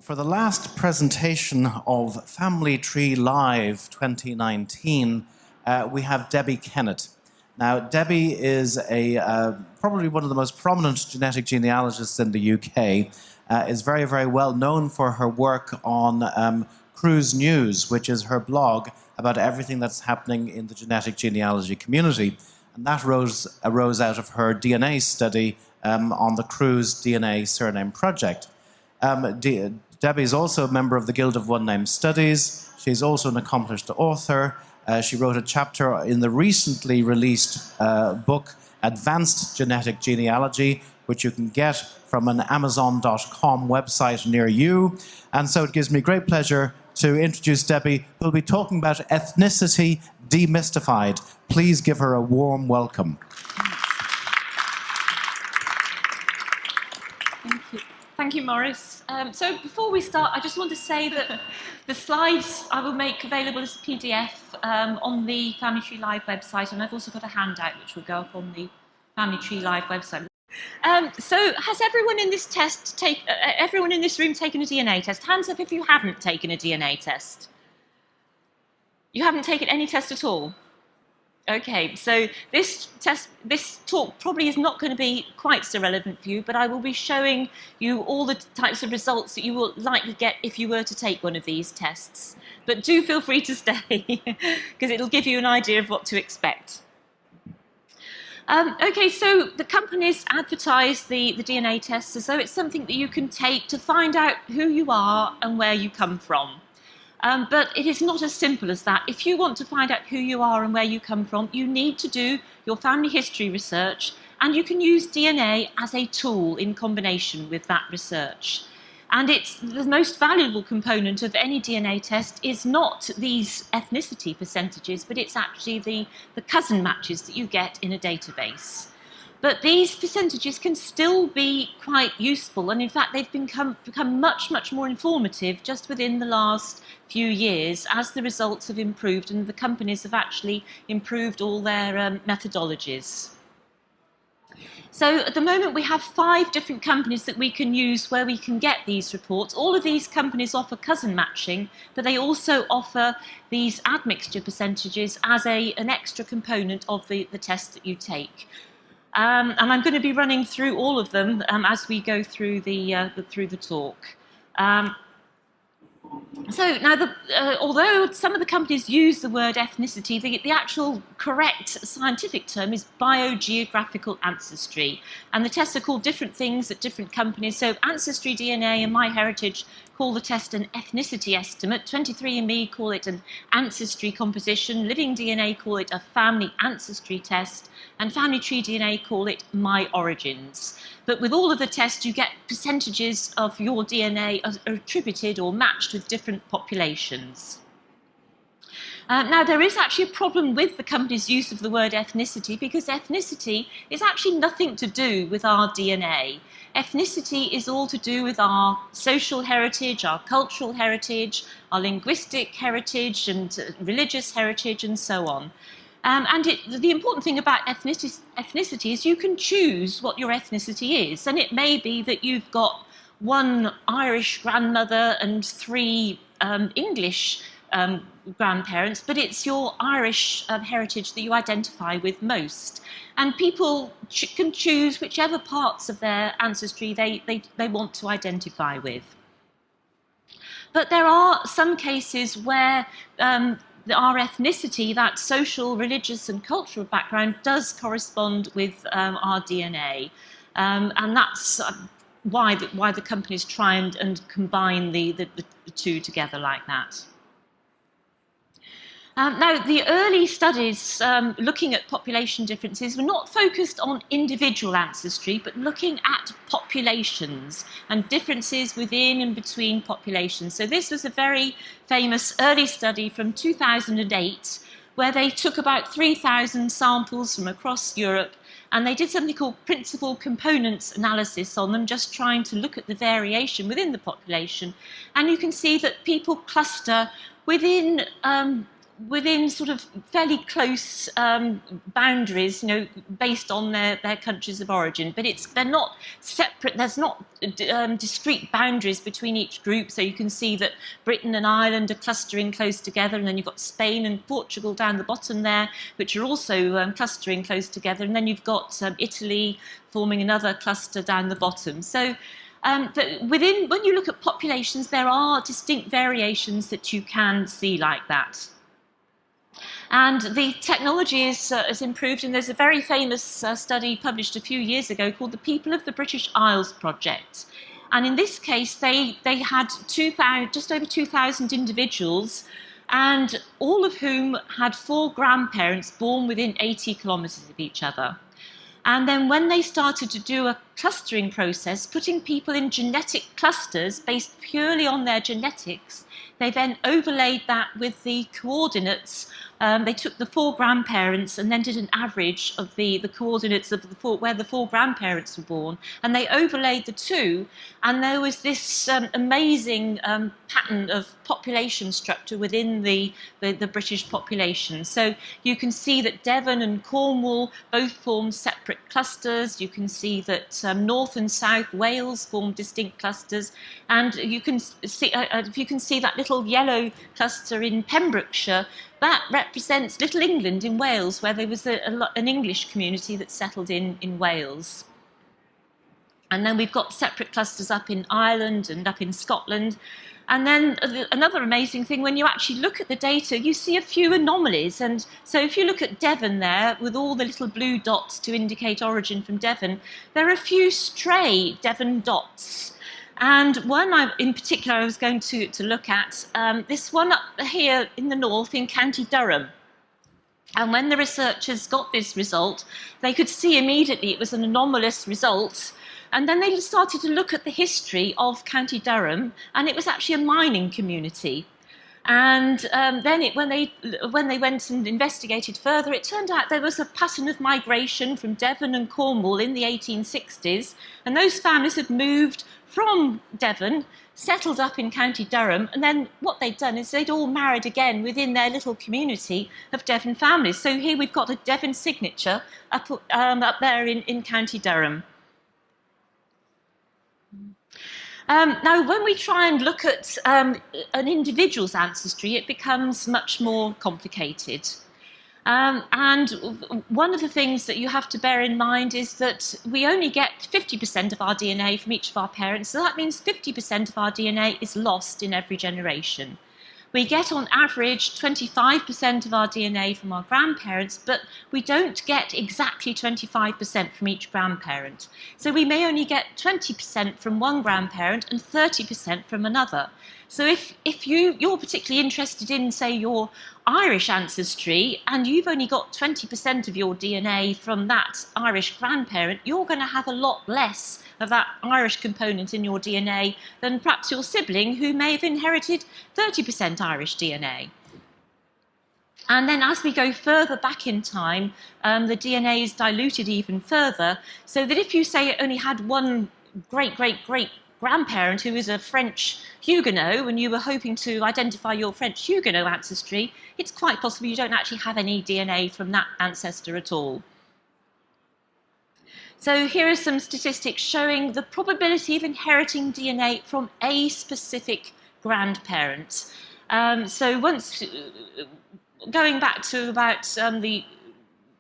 For the last presentation of Family Tree Live 2019, we have Debbie Kennett. Now, Debbie is probably one of the most prominent genetic genealogists in the UK, is very, very well known for her work on Cruise News, which is her blog about everything that's happening in the genetic genealogy community. And that arose out of her DNA study on the Cruise DNA Surname Project. Debbie is also a member of the Guild of One-Name Studies. She's also an accomplished author. She wrote a chapter in the recently released book, Advanced Genetic Genealogy, which you can get from an Amazon.com website near you. And so it gives me great pleasure to introduce Debbie, who'll be talking about ethnicity demystified. Please give her a warm welcome. Thank you, Maurice. So before we start, I just want to say that the slides I will make available as a PDF on the Family Tree Live website, and I've also got a handout which will go up on the Family Tree Live website. So has everyone in this everyone in this room taken a DNA test? Hands up if you haven't taken a DNA test. You haven't taken any test at all? Okay, so this talk probably is not going to be quite so relevant for you, but I will be showing you all the types of results that you will likely get if you were to take one of these tests. But do feel free to stay, because it'll give you an idea of what to expect. Okay, so the companies advertise the DNA tests as though it's something that you can take to find out who you are and where you come from. But it is not as simple as that. If you want to find out who you are and where you come from, you need to do your family history research, and you can use DNA as a tool in combination with that research. And it's the most valuable component of any DNA test is not these ethnicity percentages, but it's actually the cousin matches that you get in a database. But these percentages can still be quite useful, and in fact they've become much, much more informative just within the last few years as the results have improved and the companies have actually improved all their methodologies. So at the moment we have 5 different companies that we can use where we can get these reports. All of these companies offer cousin matching, but they also offer these admixture percentages as an extra component of the test that you take. And I'm going to be running through all of them as we go through the talk. So now, although some of the companies use the word ethnicity, the actual correct scientific term is biogeographical ancestry. And the tests are called different things at different companies. So Ancestry DNA and MyHeritage call the test an ethnicity estimate. 23andMe call it an ancestry composition. Living DNA call it a family ancestry test. And Family Tree DNA call it MyOrigins. But with all of the tests, you get percentages of your DNA attributed or matched with different populations. Now, there is actually a problem with the company's use of the word ethnicity, because ethnicity is actually nothing to do with our DNA. Ethnicity is all to do with our social heritage, our cultural heritage, our linguistic heritage and religious heritage and so on. And the important thing about ethnicity is you can choose what your ethnicity is. And it may be that you've got 1 Irish grandmother and 3 English grandparents, but it's your Irish heritage that you identify with most. And people can choose whichever parts of their ancestry they want to identify with. But there are some cases where our ethnicity, that social, religious and cultural background, does correspond with our DNA. And that's why the companies try and combine the two together like that. Now, the early studies looking at population differences were not focused on individual ancestry, but looking at populations and differences within and between populations. So this was a very famous early study from 2008, where they took about 3,000 samples from across Europe, and they did something called principal components analysis on them, just trying to look at the variation within the population. And you can see that people cluster within within sort of fairly close boundaries, you know, based on their countries of origin. But they're not separate. There's not discrete boundaries between each group. So you can see that Britain and Ireland are clustering close together, and then you've got Spain and Portugal down the bottom there, which are also clustering close together, and then you've got Italy forming another cluster down the bottom. So. When you look at populations, there are distinct variations that you can see like that. And the technology is improved, and there's a very famous study published a few years ago called the People of the British Isles Project. And in this case, they had just over 2,000 individuals, and all of whom had 4 grandparents born within 80 kilometres of each other. And then when they started to do a clustering process, putting people in genetic clusters based purely on their genetics, they then overlaid that with the coordinates. They took the 4 grandparents and then did an average of the coordinates of where the 4 grandparents were born, and they overlaid the 2, and there was this amazing pattern of population structure within the British population. So you can see that Devon and Cornwall both formed separate clusters. You can see that North and South Wales formed distinct clusters, and you can see if you can see that little yellow cluster in Pembrokeshire. That represents Little England in Wales, where there was an English community that settled in Wales. And then we've got separate clusters up in Ireland and up in Scotland. And then another amazing thing, when you actually look at the data, you see a few anomalies. And so if you look at Devon there, with all the little blue dots to indicate origin from Devon, there are a few stray Devon dots. And one in particular I was going to look at, this one up here in the north in County Durham. And when the researchers got this result, they could see immediately it was an anomalous result. And then they started to look at the history of County Durham, and it was actually a mining community. And then when they went and investigated further, it turned out there was a pattern of migration from Devon and Cornwall in the 1860s, and those families had moved from Devon, settled up in County Durham, and then what they'd done is they'd all married again within their little community of Devon families. So here we've got a Devon signature up there in County Durham. Now, when we try and look at an individual's ancestry, it becomes much more complicated. And one of the things that you have to bear in mind is that we only get 50% of our DNA from each of our parents, so that means 50% of our DNA is lost in every generation. We get on average 25% of our DNA from our grandparents, but we don't get exactly 25% from each grandparent. So we may only get 20% from one grandparent and 30% from another. So if you're particularly interested in, say, your Irish ancestry, and you've only got 20% of your DNA from that Irish grandparent, you're going to have a lot less of that Irish component in your DNA than perhaps your sibling who may have inherited 30% Irish DNA. And then as we go further back in time, the DNA is diluted even further, so that if you say only had one great-great-great-grandparent who is a French Huguenot, and you were hoping to identify your French Huguenot ancestry, it's quite possible you don't actually have any DNA from that ancestor at all. So here are some statistics showing the probability of inheriting DNA from a specific grandparent. So once going back to about 3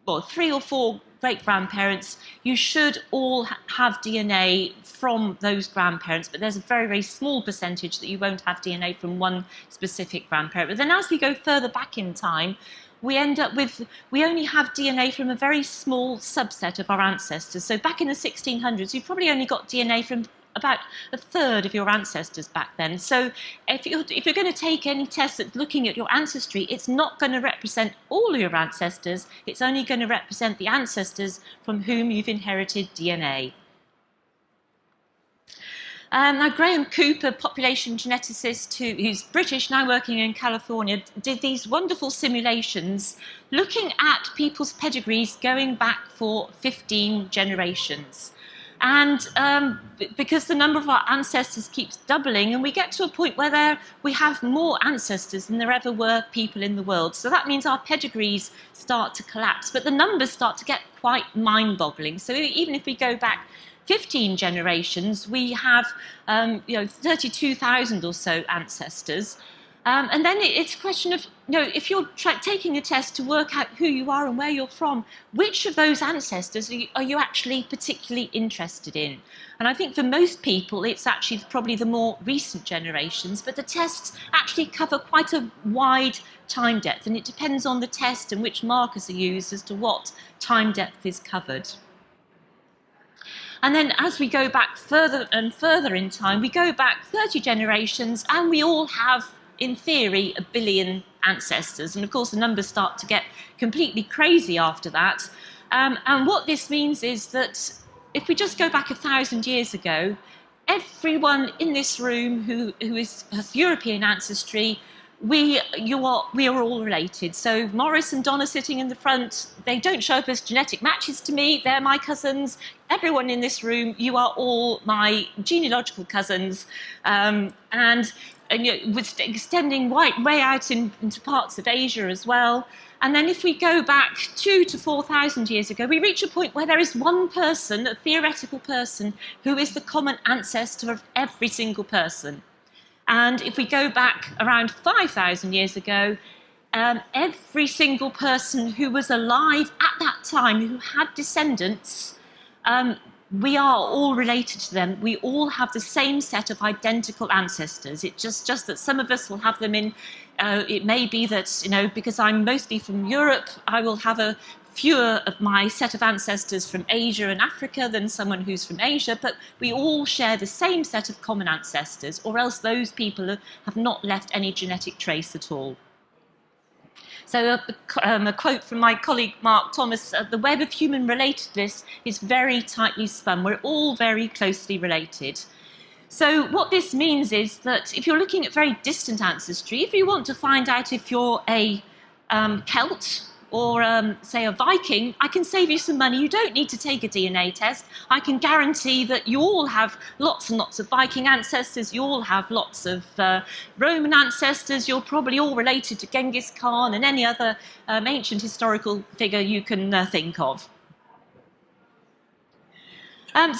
or 4 great-grandparents, you should all have DNA from those grandparents, but there's a very, very small percentage that you won't have DNA from one specific grandparent. But then as we go further back in time, we end up with, we only have DNA from a very small subset of our ancestors. So back in the 1600s, you probably only got DNA from about a third of your ancestors back then. So if you're going to take any test that's looking at your ancestry, it's not going to represent all of your ancestors. It's only going to represent the ancestors from whom you've inherited DNA. Now, Graham Cooper, population geneticist who's British, now working in California, did these wonderful simulations looking at people's pedigrees going back for 15 generations. And because the number of our ancestors keeps doubling, and we get to a point where we have more ancestors than there ever were people in the world. So that means our pedigrees start to collapse, but the numbers start to get quite mind-boggling. So even if we go back 15 generations, we have 32,000 or so ancestors. And then it's a question of, if you're taking a test to work out who you are and where you're from, which of those ancestors are you actually particularly interested in? And I think for most people, it's actually probably the more recent generations, but the tests actually cover quite a wide time depth, and it depends on the test and which markers are used as to what time depth is covered. And then as we go back further and further in time, we go back 30 generations, and we all have, in theory, 1 billion ancestors. And of course, the numbers start to get completely crazy after that. And what this means is that if we just go back 1,000 years ago, everyone in this room who has European ancestry, we are all related. So Morris and Donna sitting in the front, they don't show up as genetic matches to me. They're my cousins. Everyone in this room, you are all my genealogical cousins. And with extending way out into parts of Asia as well. And then if we go back 2,000 to 4,000 years ago, we reach a point where there is one person, a theoretical person, who is the common ancestor of every single person. And if we go back around 5,000 years ago, every single person who was alive at that time, who had descendants, we are all related to them. We all have the same set of identical ancestors. It's just that some of us will have them in, it may be that, because I'm mostly from Europe, I will have fewer of my set of ancestors from Asia and Africa than someone who's from Asia, but we all share the same set of common ancestors, or else those people have not left any genetic trace at all. So a quote from my colleague Mark Thomas, the web of human relatedness is very tightly spun. We're all very closely related. So what this means is that if you're looking at very distant ancestry, if you want to find out if you're a Celt or say a Viking, I can save you some money. You don't need to take a DNA test. I can guarantee that you all have lots and lots of Viking ancestors. You all have lots of Roman ancestors. You're probably all related to Genghis Khan and any other ancient historical figure you can think of.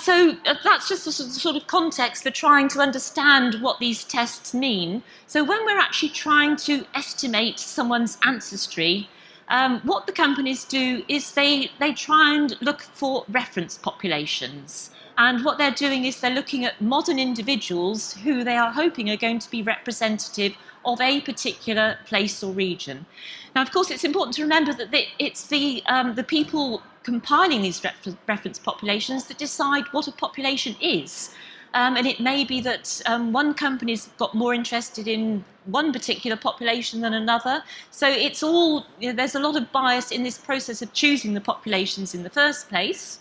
So that's just a sort of context for trying to understand what these tests mean. So when we're actually trying to estimate someone's ancestry, what the companies do is they try and look for reference populations. And what they're doing is they're looking at modern individuals who they are hoping are going to be representative of a particular place or region. Now, of course, it's important to remember that it's the people compiling these reference populations that decide what a population is. And it may be that one company's got more interested in one particular population than another. So it's all, there's a lot of bias in this process of choosing the populations in the first place.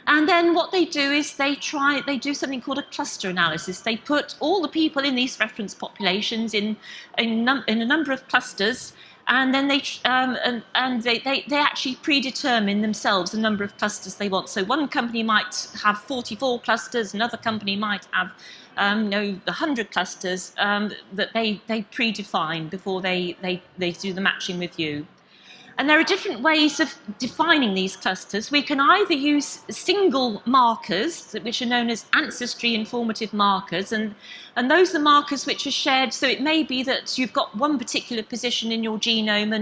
And then what they do is they do something called a cluster analysis. They put all the people in these reference populations in a number of clusters, and then they actually predetermine themselves the number of clusters they want. So one company might have 44 clusters, another company might have 100 clusters that they predefine before they do the matching with you. And there are different ways of defining these clusters. We can either use single markers, which are known as ancestry informative markers, and those are markers which are shared. So it may be that you've got one particular position in your genome,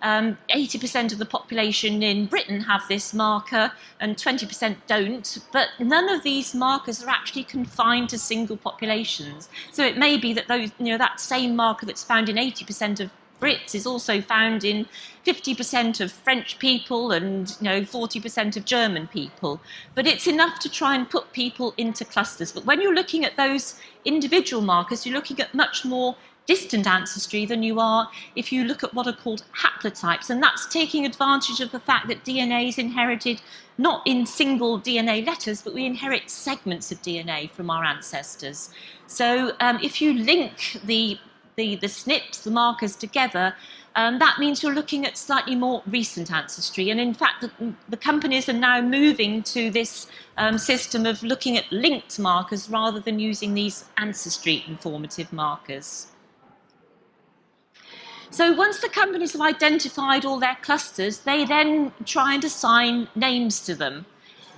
and 80% of the population in Britain have this marker, and 20% don't. But none of these markers are actually confined to single populations. So it may be that that same marker that's found in 80% of Brits is also found in 50% of French people and 40% of German people. But it's enough to try and put people into clusters. But when you're looking at those individual markers, you're looking at much more distant ancestry than you are if you look at what are called haplotypes. And that's taking advantage of the fact that DNA is inherited not in single DNA letters, but we inherit segments of DNA from our ancestors. So if you link the SNPs, the markers together, That means you're looking at slightly more recent ancestry. And in fact, the companies are now moving to this system of looking at linked markers rather than using these ancestry informative markers. So once the companies have identified all their clusters, they then try and assign names to them.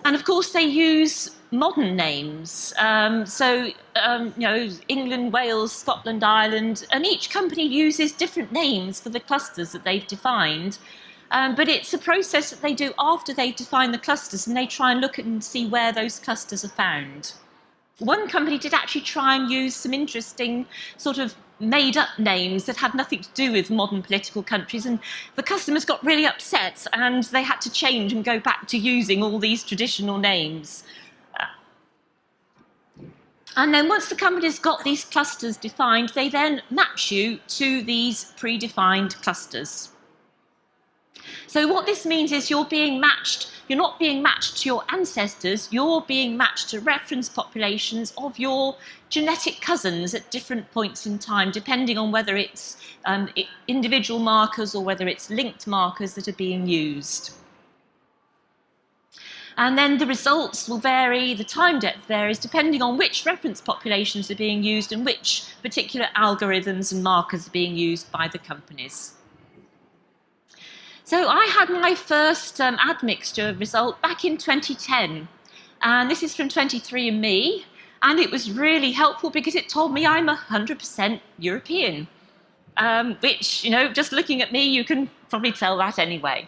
And of course, they use modern names. England, Wales, Scotland, Ireland, and each company uses different names for the clusters that they've defined. But it's a process that they do after they've defined the clusters, and they try and look at and see where those clusters are found. One company did actually try and use some interesting sort of made-up names that had nothing to do with modern political countries, and the customers got really upset and they had to change and go back to using all these traditional names. And then once the company's got these clusters defined, they then match you to these predefined clusters. So what this means is you're not being matched to your ancestors, you're being matched to reference populations of your genetic cousins at different points in time, depending on whether it's individual markers or whether it's linked markers that are being used. And then the results will vary, the time depth varies, depending on which reference populations are being used and which particular algorithms and markers are being used by the companies. So I had my first admixture result back in 2010, and this is from 23andMe, and it was really helpful because it told me I'm 100% European, which, just looking at me, you can probably tell that anyway.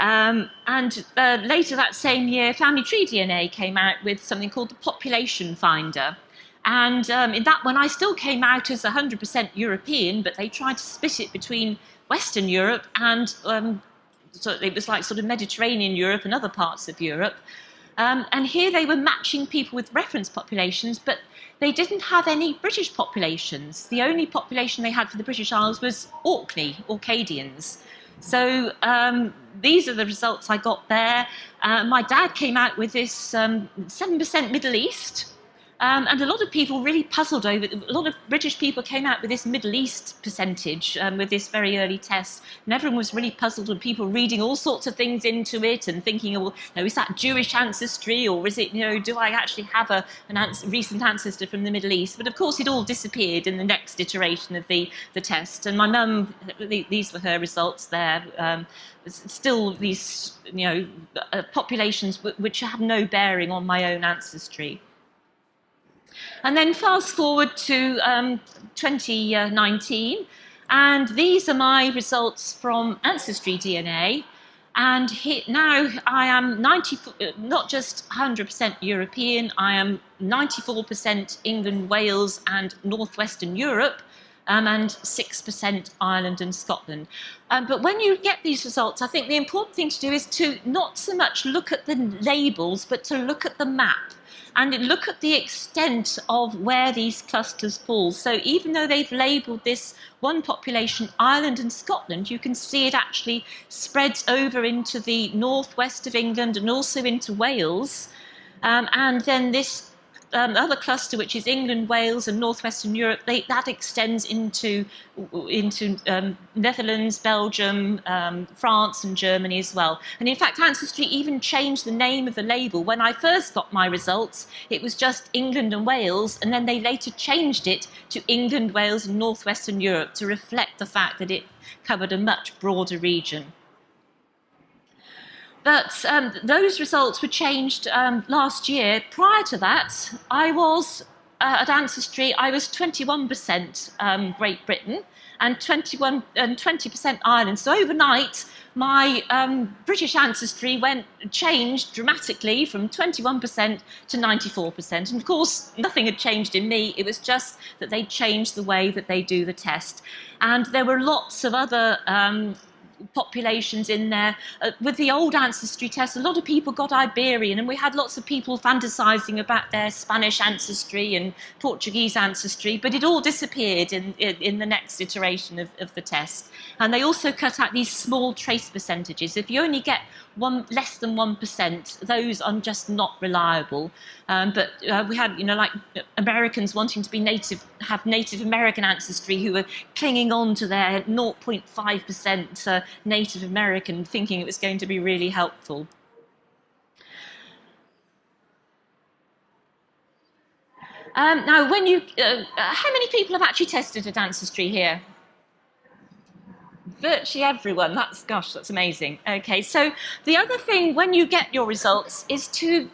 Later that same year, Family Tree DNA came out with something called the Population Finder. And in that one, I still came out as 100% European, but they tried to split it between Western Europe and so it was like sort of Mediterranean Europe and other parts of Europe. And here they were matching people with reference populations, but they didn't have any British populations. The only population they had for the British Isles was Orkney, Orcadians. So these are the results I got there. My dad came out with this 7% Middle East. And a lot of people really puzzled over it. A lot of British people came out with this Middle East percentage with this very early test. And everyone was really puzzled, and people reading all sorts of things into it and thinking, well, is that Jewish ancestry, or is it, do I actually have a recent ancestor from the Middle East? But of course, it all disappeared in the next iteration of the test. And my mum, these were her results there. Still these, populations which have no bearing on my own ancestry. And then fast forward to 2019, and these are my results from Ancestry DNA. And now I am not just 100% European, I am 94% England, Wales, and Northwestern Europe, and 6% Ireland and Scotland. But when you get these results, I think the important thing to do is to not so much look at the labels, but to look at the map. And look at the extent of where these clusters fall. So even though they've labelled this one population, Ireland and Scotland, you can see it actually spreads over into the northwest of England and also into Wales. And then this other cluster, which is England, Wales and northwestern Europe, that extends into Netherlands, Belgium, France and Germany as well. And in fact, Ancestry even changed the name of the label. When I first got my results, it was just England and Wales, and then they later changed it to England, Wales and northwestern Europe to reflect the fact that it covered a much broader region. But those results were changed last year. Prior to that, I was, at Ancestry, I was 21% Great Britain and 20% Ireland. So overnight, my British ancestry changed dramatically from 21% to 94%. And of course, nothing had changed in me. It was just that they changed the way that they do the test. And there were lots of other populations in there. With the old ancestry test, a lot of people got Iberian, and we had lots of people fantasizing about their Spanish ancestry and Portuguese ancestry, but it all disappeared in the next iteration of the test. And they also cut out these small trace percentages. If you only get less than 1%, those are just not reliable. But we had, like Americans wanting to have Native American ancestry, who were clinging on to their 0.5% Native American, thinking it was going to be really helpful. Now, how many people have actually tested at Ancestry here? Virtually everyone. That's amazing. Okay, so the other thing when you get your results is to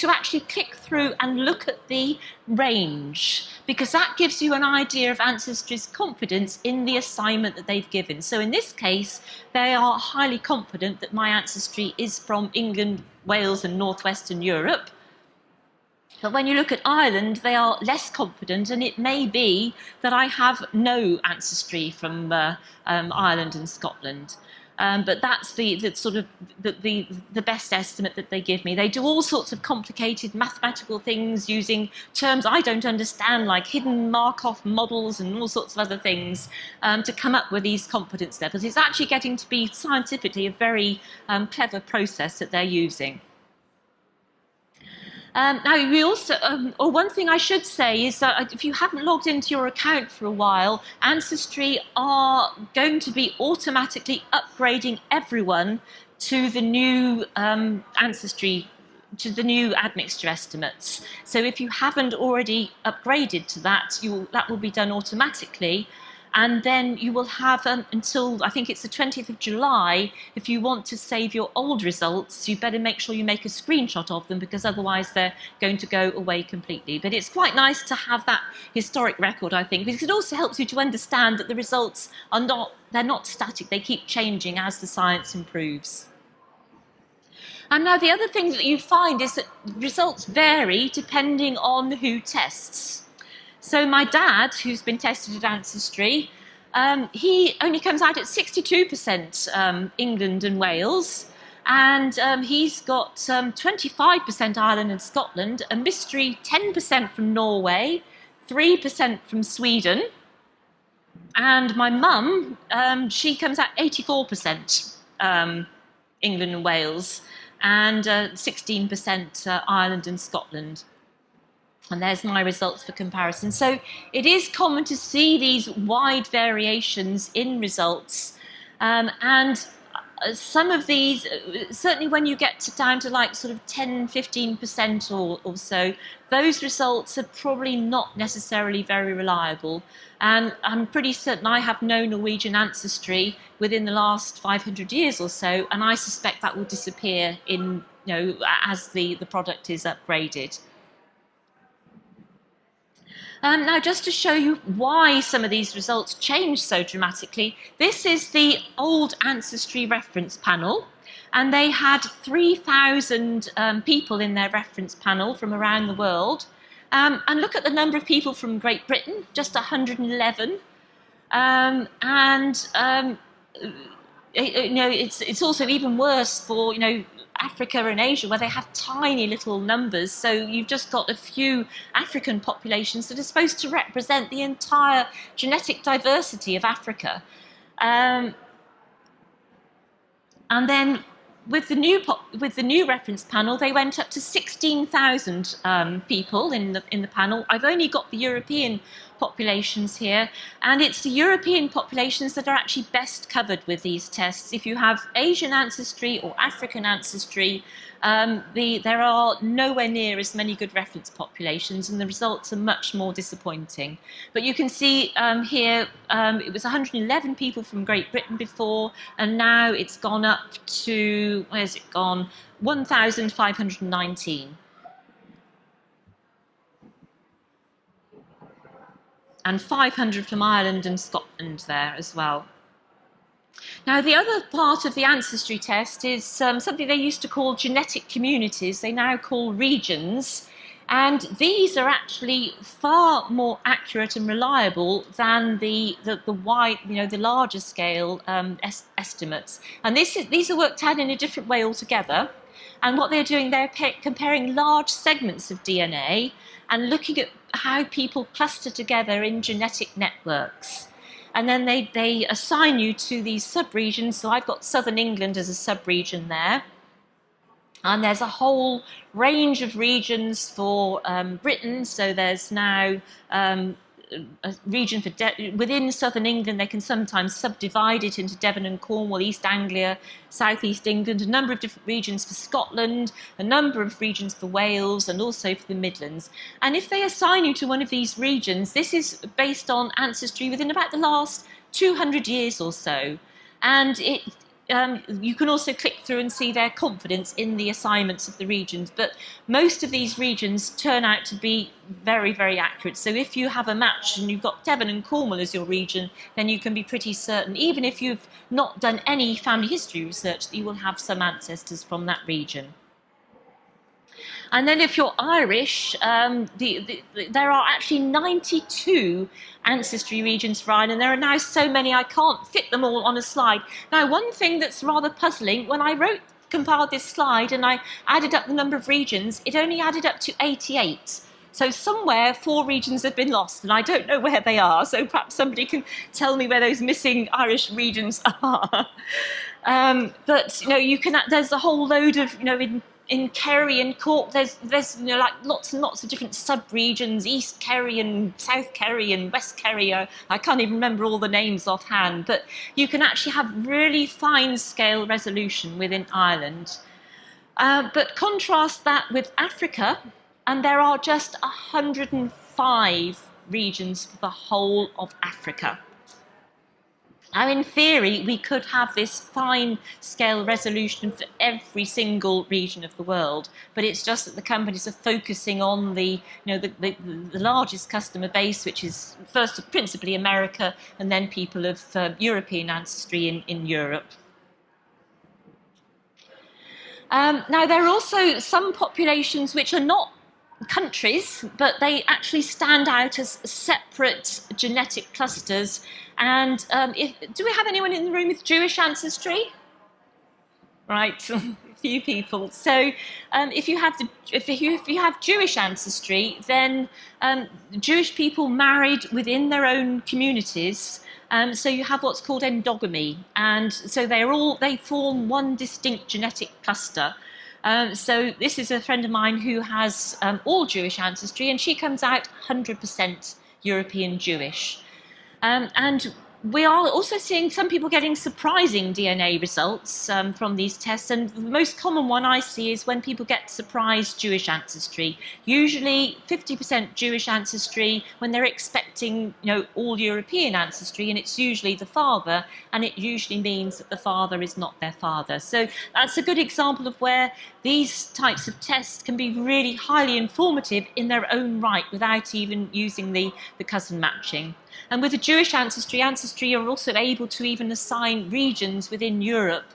actually click through and look at the range, because that gives you an idea of Ancestry's confidence in the assignment that they've given. So in this case, they are highly confident that my ancestry is from England, Wales and Northwestern Europe. But when you look at Ireland, they are less confident, and it may be that I have no ancestry from Ireland and Scotland. But that's the best estimate that they give me. They do all sorts of complicated mathematical things using terms I don't understand, like hidden Markov models and all sorts of other things, to come up with these confidence levels. It's actually getting to be scientifically a very clever process that they're using. Now, we also, or one thing I should say is that if you haven't logged into your account for a while, Ancestry are going to be automatically upgrading everyone to the new Ancestry, to the new admixture estimates. So if you haven't already upgraded to that, that will be done automatically. And then you will have until, I think it's the 20th of July, if you want to save your old results, you better make sure you make a screenshot of them, because otherwise they're going to go away completely. But it's quite nice to have that historic record, I think, because it also helps you to understand that the results they're not static, they keep changing as the science improves. And now the other thing that you find is that results vary depending on who tests. So my dad, who's been tested at Ancestry, he only comes out at 62% England and Wales, and he's got 25% Ireland and Scotland, a mystery 10% from Norway, 3% from Sweden, and my mum, she comes out 84% England and Wales, and 16% Ireland and Scotland. And there's my results for comparison. So it is common to see these wide variations in results. And some of these, certainly when you get down to like sort of 10, 15% or so, those results are probably not necessarily very reliable. And I'm pretty certain I have no Norwegian ancestry within the last 500 years or so, and I suspect that will disappear as the product is upgraded. Now, just to show you why some of these results change so dramatically, this is the old Ancestry reference panel, and they had 3,000 people in their reference panel from around the world. And look at the number of people from Great Britain, just 111. It's also even worse for Africa and Asia, where they have tiny little numbers. So you've just got a few African populations that are supposed to represent the entire genetic diversity of Africa. And then with the new reference panel, they went up to 16,000 people in the panel. I've only got the European populations here, and it's the European populations that are actually best covered with these tests. If you have Asian ancestry or African ancestry, there are nowhere near as many good reference populations, and the results are much more disappointing. But you can see here, it was 111 people from Great Britain before, and now it's gone up to, where's it gone? 1,519. And 500 from Ireland and Scotland there as well. Now, the other part of the ancestry test is something they used to call genetic communities, they now call regions. And these are actually far more accurate and reliable than the wide, the larger scale estimates. And these are worked out in a different way altogether. And what they're doing, they're comparing large segments of DNA and looking at how people cluster together in genetic networks. And then they assign you to these subregions. So I've got Southern England as a subregion there. And there's a whole range of regions for Britain. So there's now a region for within Southern England. They can sometimes subdivide it into Devon and Cornwall, East Anglia, South East England, a number of different regions for Scotland, a number of regions for Wales, and also for the Midlands. And if they assign you to one of these regions, this is based on ancestry within about the last 200 years or so. And you can also click through and see their confidence in the assignments of the regions, but most of these regions turn out to be very, very accurate. So if you have a match and you've got Devon and Cornwall as your region, then you can be pretty certain, even if you've not done any family history research, that you will have some ancestors from that region. And then if you're Irish, there are actually 92 ancestry regions for Ireland. There are now so many I can't fit them all on a slide. Now, one thing that's rather puzzling, when I compiled this slide and I added up the number of regions, it only added up to 88. So somewhere 4 regions have been lost, and I don't know where they are. So perhaps somebody can tell me where those missing Irish regions are. But you can. There's a whole load of in Kerry and Cork, there's like lots and lots of different sub-regions, East Kerry and South Kerry and West Kerry. I can't even remember all the names offhand, but you can actually have really fine-scale resolution within Ireland. But contrast that with Africa, and there are just 105 regions for the whole of Africa. Now, in theory, we could have this fine-scale resolution for every single region of the world, but it's just that the companies are focusing on the largest customer base, which is first principally America, and then people of European ancestry in Europe. Now, there are also some populations which are not countries, but they actually stand out as separate genetic clusters. And do we have anyone in the room with Jewish ancestry? Right, a few people. So if you have Jewish ancestry, then Jewish people married within their own communities. So you have what's called endogamy, and so they form one distinct genetic cluster. So this is a friend of mine who has all Jewish ancestry, and she comes out 100% European Jewish. And we are also seeing some people getting surprising DNA results from these tests, and the most common one I see is when people get surprised Jewish ancestry. Usually 50% Jewish ancestry when they're expecting all European ancestry, and it's usually the father, and it usually means that the father is not their father. So that's a good example of where these types of tests can be really highly informative in their own right without even using the cousin matching. And with the Jewish ancestry, are also able to even assign regions within Europe.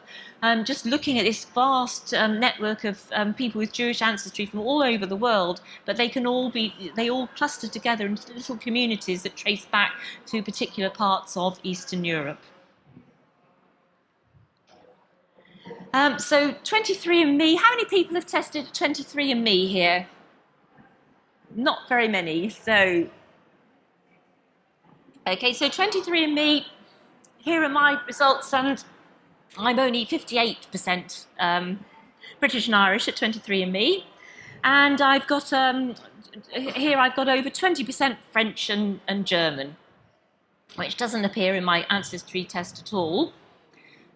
Just looking at this vast network of people with Jewish ancestry from all over the world, but they all cluster together into little communities that trace back to particular parts of Eastern Europe. So 23andMe, how many people have tested 23andMe here? Not very many, so... Okay, so 23andMe, here are my results, and I'm only 58% British and Irish at 23andMe, and I've got here I've got over 20% French and German, which doesn't appear in my ancestry test at all.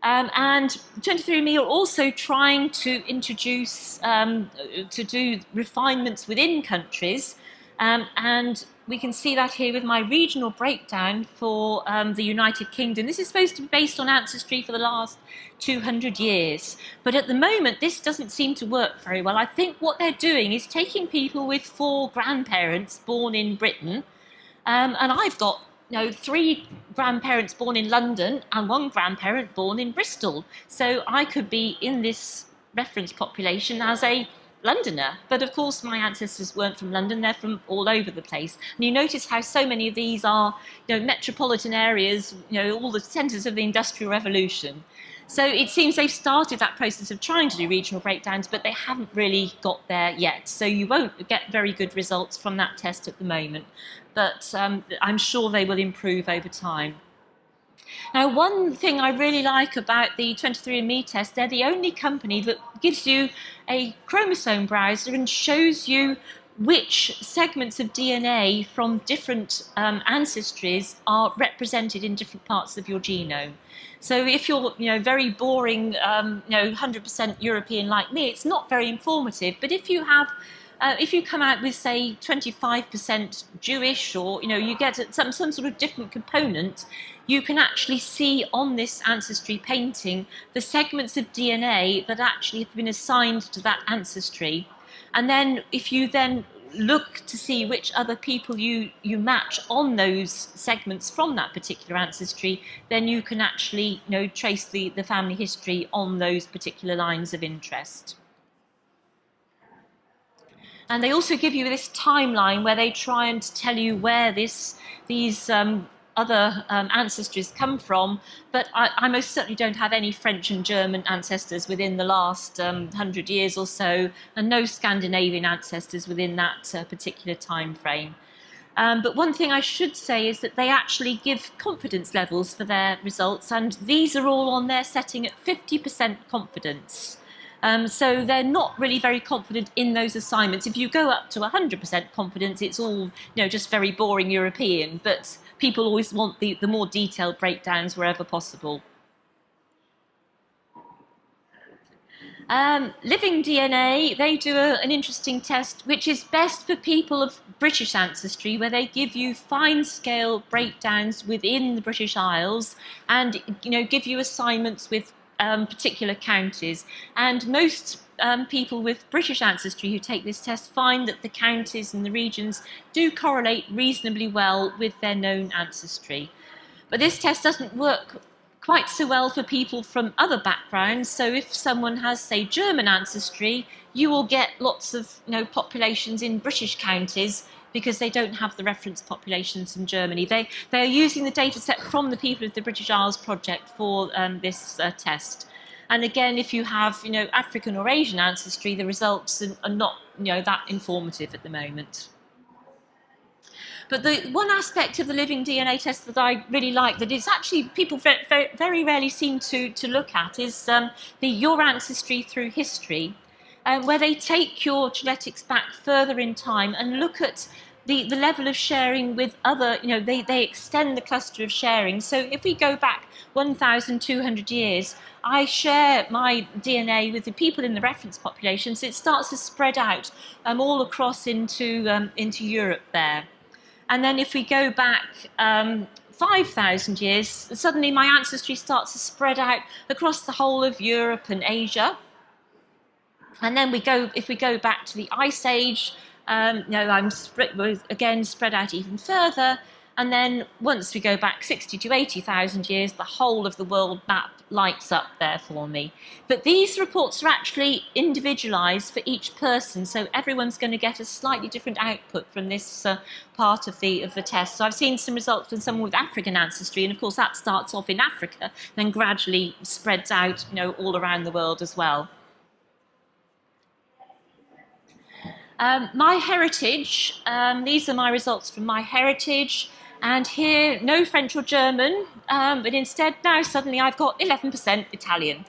And 23andMe are also trying to introduce to do refinements within countries, and we can see that here with my regional breakdown for the United Kingdom. This is supposed to be based on ancestry for the last 200 years. But at the moment, this doesn't seem to work very well. I think what they're doing is taking people with 4 grandparents born in Britain, and I've got 3 grandparents born in London and 1 grandparent born in Bristol. So I could be in this reference population as a Londoner, but of course my ancestors weren't from London, they're from all over the place. And you notice how so many of these are, metropolitan areas, all the centres of the Industrial Revolution. So it seems they've started that process of trying to do regional breakdowns, but they haven't really got there yet. So you won't get very good results from that test at the moment, but I'm sure they will improve over time. Now, one thing I really like about the 23andMe test, they're the only company that gives you a chromosome browser and shows you which segments of DNA from different ancestries are represented in different parts of your genome. So if you're, very boring, 100% European like me, it's not very informative. But if you have, if you come out with, say, 25% Jewish, or you get some sort of different component, you can actually see on this ancestry painting the segments of DNA that actually have been assigned to that ancestry. And then if you then look to see which other people you match on those segments from that particular ancestry, then you can actually trace the family history on those particular lines of interest. And they also give you this timeline where they try and tell you where these other ancestries come from, but I most certainly don't have any French and German ancestors within the last 100 years or so, and no Scandinavian ancestors within that particular time frame. But one thing I should say is that they actually give confidence levels for their results, and these are all on their setting at 50% confidence. So they're not really very confident in those assignments. If you go up to 100% confidence, it's all just very boring European, but people always want the more detailed breakdowns wherever possible. Living DNA, they do an interesting test which is best for people of British ancestry, where they give you fine-scale breakdowns within the British Isles and give you assignments with particular counties. And most people with British ancestry who take this test find that the counties and the regions do correlate reasonably well with their known ancestry. But this test doesn't work quite so well for people from other backgrounds. So if someone has, say, German ancestry, you will get lots of populations in British counties because they don't have the reference populations from Germany. They're using the data set from the People of the British Isles project for this test. And again, if you have African or Asian ancestry, the results are not that informative at the moment. But the one aspect of the living DNA test that I really like, that is actually people very rarely seem to look at, is the Your Ancestry Through History, where they take your genetics back further in time and look at the level of sharing with other, they extend the cluster of sharing. So if we go back 1,200 years, I share my DNA with the people in the reference population, so it starts to spread out all across into Europe there. And then if we go back 5,000 years, suddenly my ancestry starts to spread out across the whole of Europe and Asia. And then if we go back to the Ice Age, I'm again spread out even further. And then once we go back 60 to 80,000 years, the whole of the world map lights up there for me. But these reports are actually individualised for each person, so everyone's going to get a slightly different output from this part of the test. So I've seen some results from someone with African ancestry, and of course that starts off in Africa, then gradually spreads out, all around the world as well. MyHeritage, these are my results from MyHeritage. And here, no French or German, but instead now suddenly I've got 11% Italian.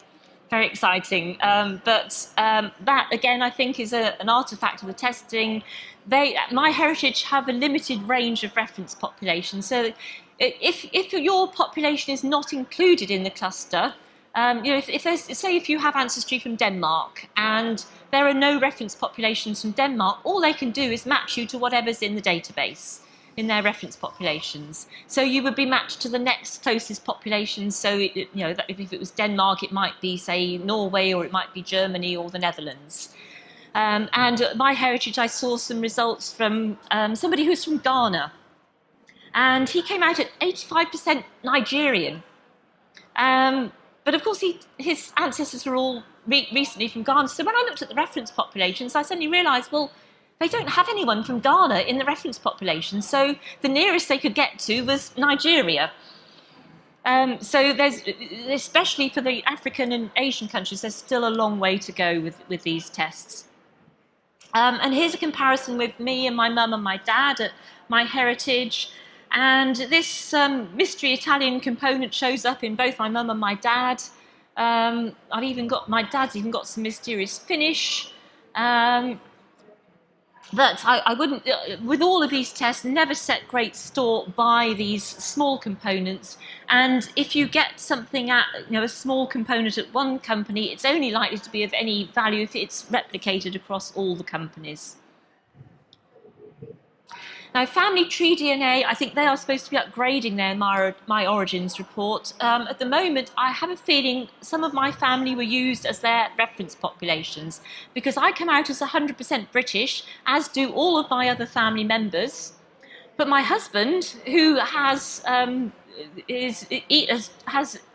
Very exciting. But that, again, I think is an artifact of the testing. MyHeritage have a limited range of reference populations. So if your population is not included in the cluster, if you have ancestry from Denmark and there are no reference populations from Denmark, all they can do is match you to whatever's in the database in their reference populations. So you would be matched to the next closest population. So, if it was Denmark, it might be, say, Norway, or it might be Germany or the Netherlands. And MyHeritage, I saw some results from somebody who's from Ghana. And he came out at 85% Nigerian. But of course, his ancestors were all recently from Ghana. So when I looked at the reference populations, I suddenly realised, well, they don't have anyone from Ghana in the reference population. So the nearest they could get to was Nigeria. So there's, especially for the African and Asian countries, there's still a long way to go with these tests. And here's a comparison with me and my mum and my dad at MyHeritage. And this mystery Italian component shows up in both my mum and my dad. My dad's even got some mysterious Finnish. But I wouldn't, with all of these tests, never set great store by these small components. And if you get something at, a small component at one company, it's only likely to be of any value if it's replicated across all the companies. Now, family tree DNA, I think they are supposed to be upgrading their My Origins report. At the moment, I have a feeling some of my family were used as their reference populations, because I come out as 100% British, as do all of my other family members. But my husband, who has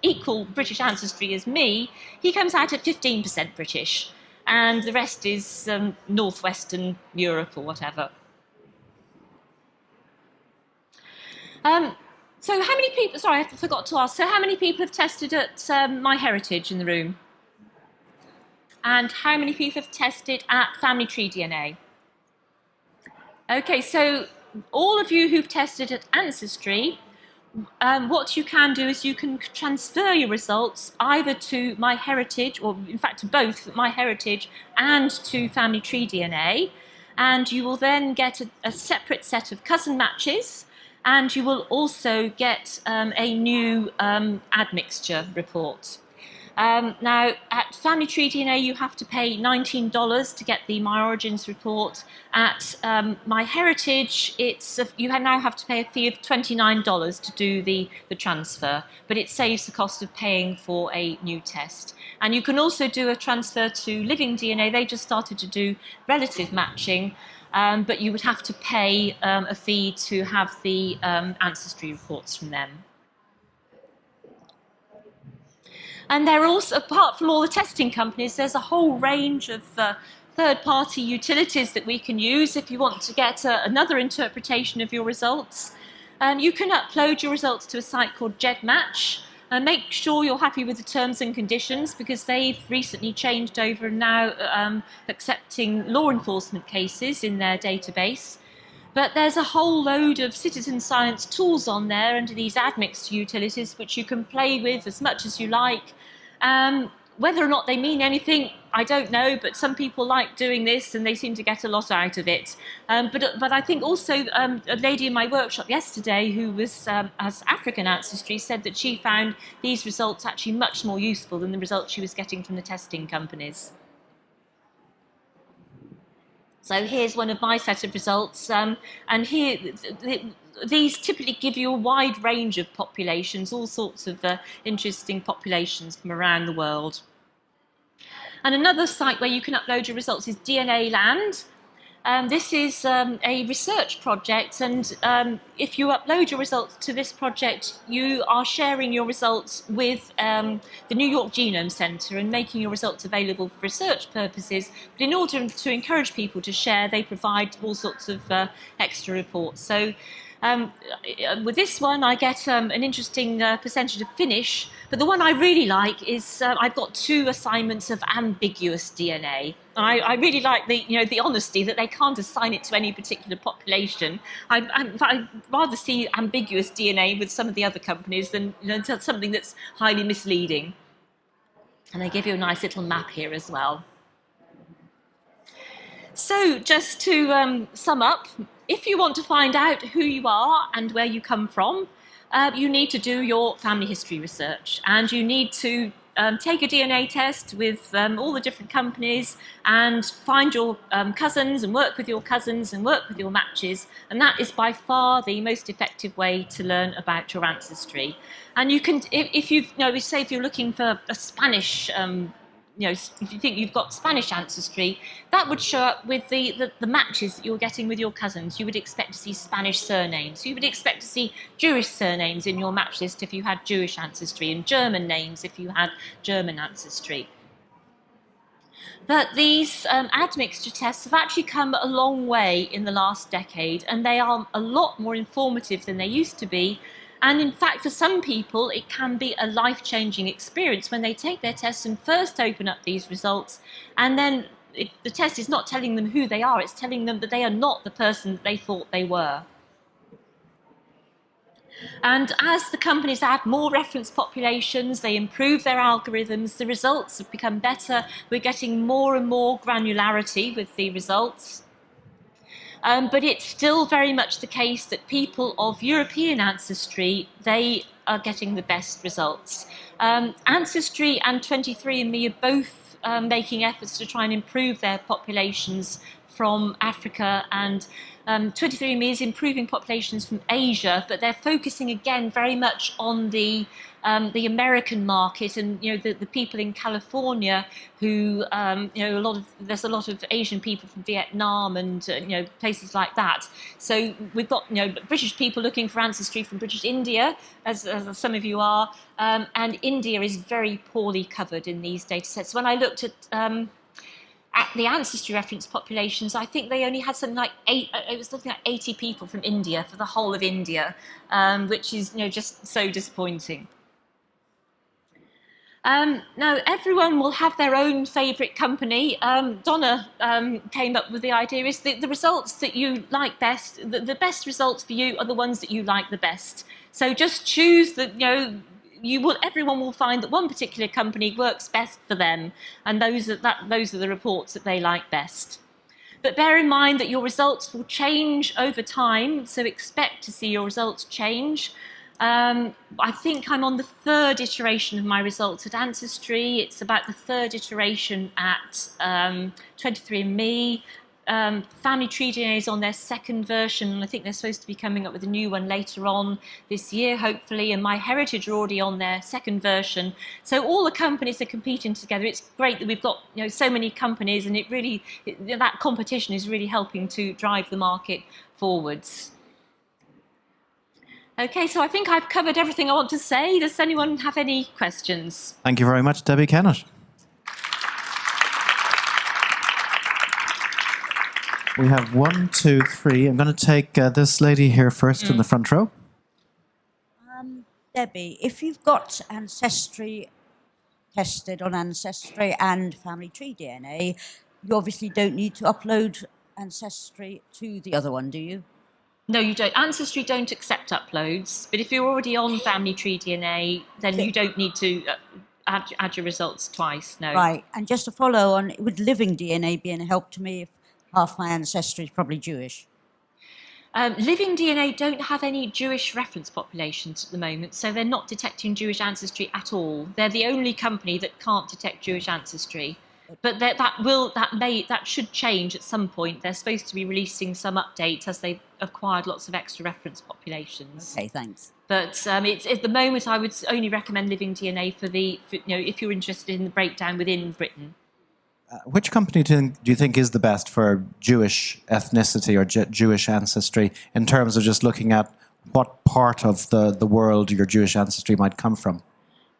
equal British ancestry as me, he comes out at 15% British, and the rest is Northwestern Europe or whatever. So how many people, sorry, I forgot to ask, so how many people have tested at MyHeritage in the room? And how many people have tested at Family Tree DNA? Okay, so all of you who've tested at Ancestry, what you can do is you can transfer your results either to MyHeritage, or in fact to both MyHeritage and to Family Tree DNA, and you will then get a separate set of cousin matches. And you will also get a new admixture report. Now, at Family Tree DNA, you have to pay $19 to get the My Origins report. At MyHeritage, you now have to pay a fee of $29 to do the transfer, but it saves the cost of paying for a new test. And you can also do a transfer to Living DNA. They just started to do relative matching. But you would have to pay a fee to have the ancestry reports from them. And there are also, apart from all the testing companies, there's a whole range of third-party utilities that we can use if you want to get another interpretation of your results. You can upload your results to a site called GEDmatch. Make sure you're happy with the terms and conditions, because they've recently changed over and now accepting law enforcement cases in their database. But there's a whole load of citizen science tools on there under these admixture utilities which you can play with as much as you like. Whether or not they mean anything, I don't know, but some people like doing this and they seem to get a lot out of it. But I think also a lady in my workshop yesterday who was has African ancestry said that she found these results actually much more useful than the results she was getting from the testing companies. So here's one of my set of results, and here these typically give you a wide range of populations, all sorts of interesting populations from around the world. And another site where you can upload your results is DNA Land. This is a research project, and if you upload your results to this project, you are sharing your results with the New York Genome Center and making your results available for research purposes. But in order to encourage people to share, they provide all sorts of extra reports. So with this one, I get an interesting percentage of finish, but the one I really like is I've got 2 assignments of ambiguous DNA. And I really like the honesty that they can't assign it to any particular population. I'd rather see ambiguous DNA with some of the other companies than something that's highly misleading. And they give you a nice little map here as well. So just to sum up, if you want to find out who you are and where you come from, you need to do your family history research, and you need to take a DNA test with all the different companies and find your cousins and work with your cousins and work with your matches, and that is by far the most effective way to learn about your ancestry. And you can, if you're looking for a Spanish if you think you've got Spanish ancestry, that would show up with the matches that you're getting with your cousins. You would expect to see Spanish surnames. You would expect to see Jewish surnames in your match list if you had Jewish ancestry, and German names if you had German ancestry. But these admixture tests have actually come a long way in the last decade, and they are a lot more informative than they used to be. And in fact, for some people, it can be a life-changing experience when they take their tests and first open up these results, and then the test is not telling them who they are, it's telling them that they are not the person that they thought they were. And as the companies add more reference populations, they improve their algorithms, the results have become better. We're getting more and more granularity with the results. But it's still very much the case that people of European ancestry, they are getting the best results. Ancestry and 23andMe are both making efforts to try and improve their populations from Africa, and 23andMe is improving populations from Asia, but they're focusing again very much on the American market, and the people in California who there's a lot of Asian people from Vietnam and places like that. So we've got British people looking for ancestry from British India, as some of you are, and India is very poorly covered in these data sets. When I looked at the ancestry reference populations, I think they only had something like 80 people from India for the whole of India, which is just so disappointing. Now, everyone will have their own favourite company. Donna came up with the idea is that the results that you like best, the best results for you are the ones that you like the best. So just choose everyone will find that one particular company works best for them, and those are the reports that they like best. But bear in mind that your results will change over time, so expect to see your results change. I think I'm on the third iteration of my results at Ancestry. It's about the third iteration at 23andMe. Family Tree DNA is on their second version, and I think they're supposed to be coming up with a new one later on this year, hopefully, and MyHeritage are already on their second version. So all the companies are competing together. It's great that we've got so many companies, and that competition is really helping to drive the market forwards. Okay, so I think I've covered everything I want to say. Does anyone have any questions? Thank you very much, Debbie Kennett. We have 1, 2, 3. I'm going to take this lady here first in the front row. Debbie, if you've got Ancestry tested on Ancestry and Family Tree DNA, you obviously don't need to upload Ancestry to the other one, do you? No, you don't. Ancestry don't accept uploads, but if you're already on Family Tree DNA, then you don't need to add your results twice, no. Right, and just to follow on, would living DNA be a help to me if half my ancestry is probably Jewish? Living DNA don't have any Jewish reference populations at the moment, so they're not detecting Jewish ancestry at all. They're the only company that can't detect Jewish ancestry. But that should change at some point. They're supposed to be releasing some updates as they've acquired lots of extra reference populations. Okay, thanks. But it's, at the moment, I would only recommend living DNA for if you're interested in the breakdown within Britain. Which company do you think is the best for Jewish ethnicity or Jewish ancestry in terms of just looking at what part of the world your Jewish ancestry might come from?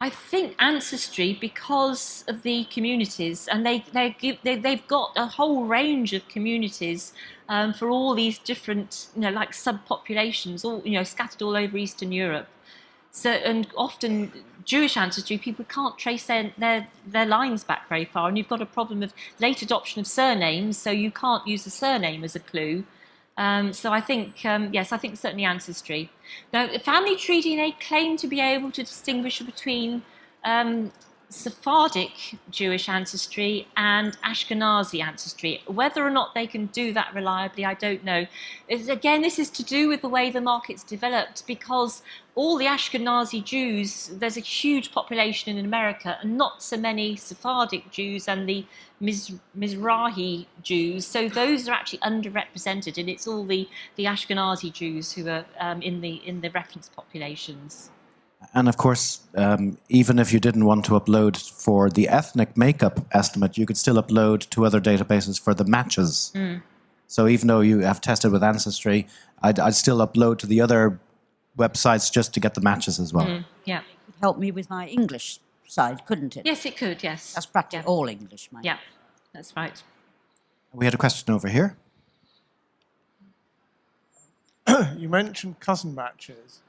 I think Ancestry, because of the communities, and they've got a whole range of communities for all these different, like subpopulations, all scattered all over Eastern Europe. So, and often Jewish ancestry, people can't trace their lines back very far, and you've got a problem of late adoption of surnames, so you can't use the surname as a clue. So I think, yes, I think certainly Ancestry. Now, Family Tree DNA claim to be able to distinguish between Sephardic Jewish ancestry and Ashkenazi ancestry. Whether or not they can do that reliably, I don't know. Again, this is to do with the way the market's developed, because all the Ashkenazi Jews, there's a huge population in America, and not so many Sephardic Jews and the Mizrahi Jews. So those are actually underrepresented, and it's all the Ashkenazi Jews who are in the reference populations. And of course, even if you didn't want to upload for the ethnic makeup estimate, you could still upload to other databases for the matches. So even though you have tested with Ancestry, I'd still upload to the other websites just to get the matches as well. Yeah. It could help me with my English side, couldn't it? Yes, it could, yes. That's practically all English, mate. Yeah. That's right. We had a question over here. You mentioned cousin matches.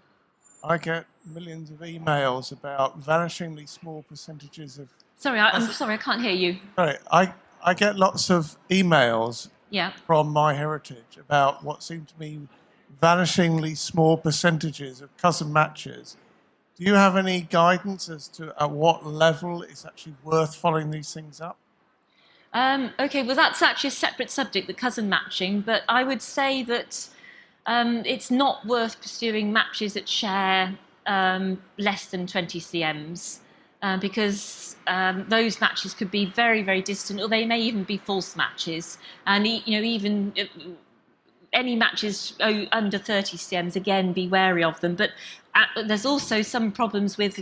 I get millions of emails about vanishingly small percentages of... Sorry, I'm sorry, I can't hear you. Sorry, I get lots of emails Yeah. from MyHeritage about what seem to me vanishingly small percentages of cousin matches. Do you have any guidance as to at what level it's actually worth following these things up? Okay, well, that's actually a separate subject, the cousin matching, but I would say that it's not worth pursuing matches that share less than 20 cms because those matches could be very, very distant, or they may even be false matches. And even any matches under 30 cms, again, be wary of them. But there's also some problems with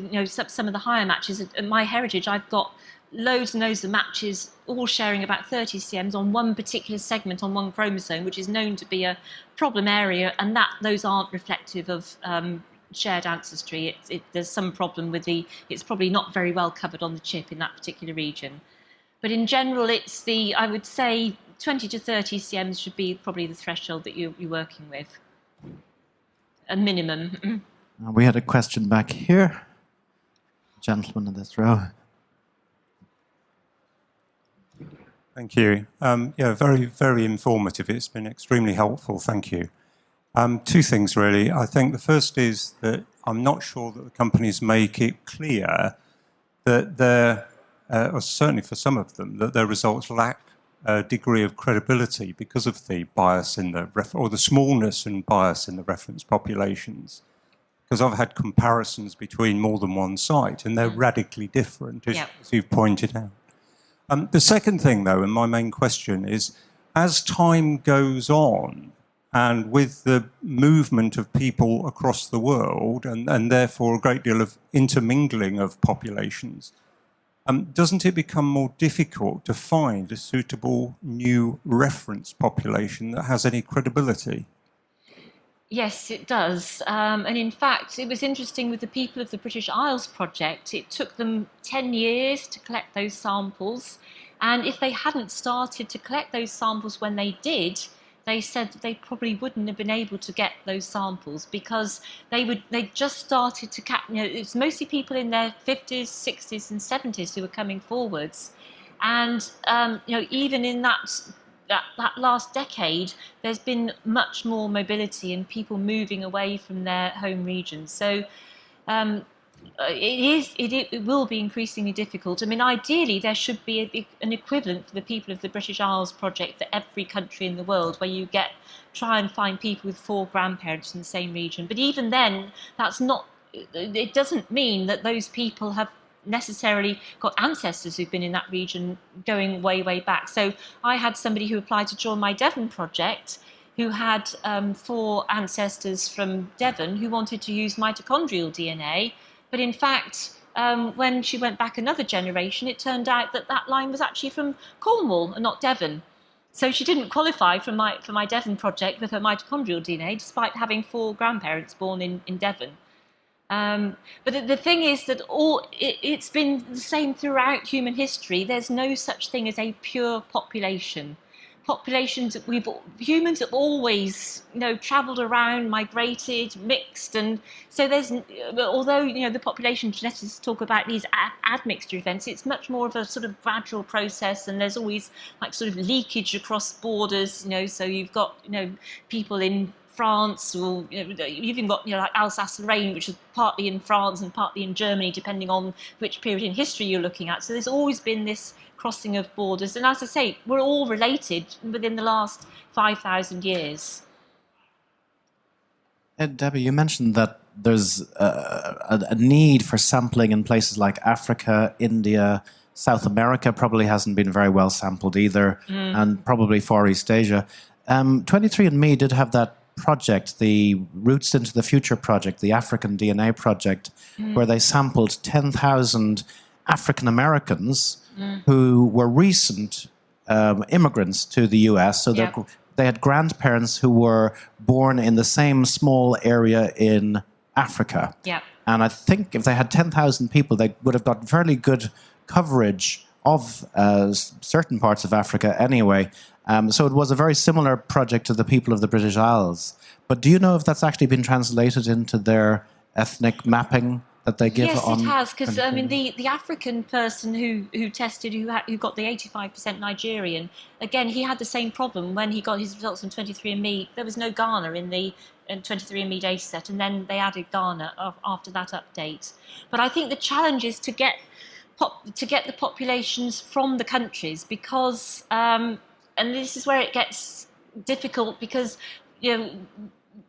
some of the higher matches. At MyHeritage, I've got loads and loads of matches all sharing about 30 cms on one particular segment on one chromosome, which is known to be a problem area, and those aren't reflective of shared ancestry. There's some problem with it's probably not very well covered on the chip in that particular region. But in general, I would say 20 to 30 cms should be probably the threshold that you're working with, a minimum. We had a question back here. Gentleman in this row. Thank you. Yeah, very, very informative. It's been extremely helpful. Thank you. Two things, really. I think the first is that I'm not sure that the companies make it clear that or certainly for some of them, that their results lack a degree of credibility because of the bias in or the smallness and bias in the reference populations. Because I've had comparisons between more than one site, and they're radically different, as you've pointed out. The second thing, though, and my main question is, as time goes on, and with the movement of people across the world, and therefore a great deal of intermingling of populations, doesn't it become more difficult to find a suitable new reference population that has any credibility? Yes, it does. And in fact, it was interesting with the people of the British Isles project. It took them 10 years to collect those samples. And if they hadn't started to collect those samples when they did, they said that they probably wouldn't have been able to get those samples because they just started to it's mostly people in their 50s, 60s and 70s who were coming forwards. And, even in that last decade, there's been much more mobility and people moving away from their home regions. So it will be increasingly difficult. I mean, ideally, there should be an equivalent for the people of the British Isles project for every country in the world, where you try and find people with 4 grandparents in the same region. But even then, it doesn't mean that those people have necessarily got ancestors who've been in that region going way, way back. So I had somebody who applied to join my Devon project who had 4 ancestors from Devon who wanted to use mitochondrial DNA. But in fact, when she went back another generation, it turned out that line was actually from Cornwall and not Devon. So she didn't qualify for my Devon project with her mitochondrial DNA, despite having 4 grandparents born in Devon. But the thing is that it's been the same throughout human history. There's no such thing as a pure population. Humans have always, travelled around, migrated, mixed, and so although the population geneticists talk about these admixture events, it's much more of a sort of gradual process, and there's always sort of leakage across borders. So you've got people in France, or you've even got like Alsace-Lorraine, which is partly in France and partly in Germany, depending on which period in history you're looking at. So there's always been this crossing of borders, and as I say, we're all related within the last 5,000 years. Debbie, you mentioned that there's a need for sampling in places like Africa, India, South America probably hasn't been very well sampled either, and probably Far East Asia. 23andMe did have that project, the Roots into the Future project, the African DNA project, where they sampled 10,000 African Americans who were recent immigrants to the US. So they had grandparents who were born in the same small area in Africa. And I think if they had 10,000 people, they would have got fairly good coverage of certain parts of Africa anyway. So it was a very similar project to the people of the British Isles. But do you know if that's actually been translated into their ethnic mapping that they give Yes, on? it has, because I mean the African person who tested, who got the 85% Nigerian, again he had the same problem when he got his results from 23andMe. There was no Ghana in the 23andMe data set, and then they added Ghana after that update. But I think the challenge is to get the populations from the countries, because and this is where it gets difficult, because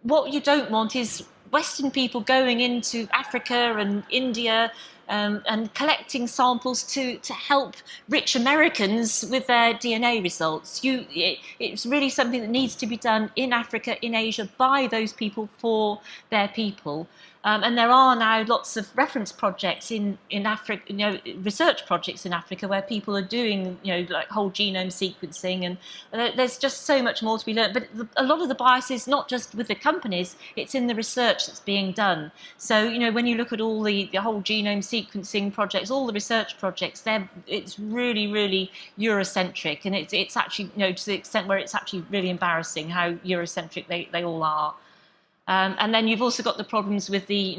what you don't want is Western people going into Africa and India and collecting samples to help rich Americans with their DNA results. It's really something that needs to be done in Africa, in Asia, by those people for their people. And there are now lots of reference projects in Africa, research projects in Africa where people are doing, like whole genome sequencing, and there's just so much more to be learned. But a lot of the bias is not just with the companies; it's in the research that's being done. So, when you look at all the whole genome sequencing projects, all the research projects, it's really, really Eurocentric, and it's actually, to the extent where it's actually really embarrassing how Eurocentric they all are. And then you've also got the problems with the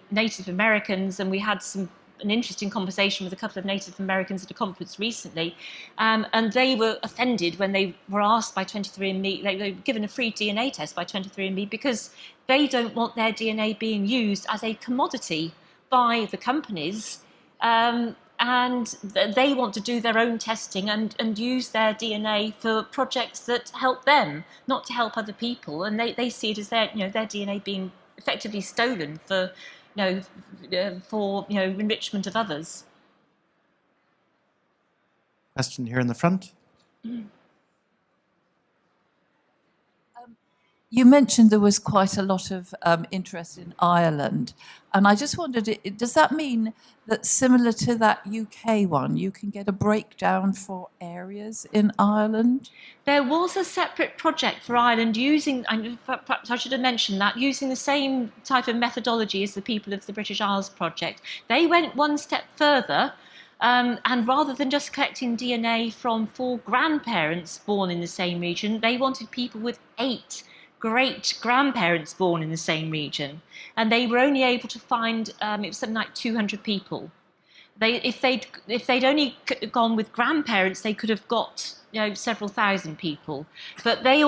Native Americans, and we had an interesting conversation with a couple of Native Americans at a conference recently, and they were offended when they were asked by 23andMe, they were given a free DNA test by 23andMe, because they don't want their DNA being used as a commodity by the companies. And they want to do their own testing and use their DNA for projects that help them, not to help other people. And they see it as their DNA being effectively stolen for enrichment of others. Question here in the front. You mentioned there was quite a lot of interest in Ireland, and I just wondered, does that mean that similar to that UK one, you can get a breakdown for areas in Ireland? There was a separate project for Ireland using, perhaps I should have mentioned that, using the same type of methodology as the people of the British Isles project. They went one step further. And rather than just collecting DNA from 4 grandparents born in the same region, they wanted people with 8 great-grandparents born in the same region. And they were only able to find, it was something like 200 people. If they'd only gone with grandparents, they could have got several thousand people. But they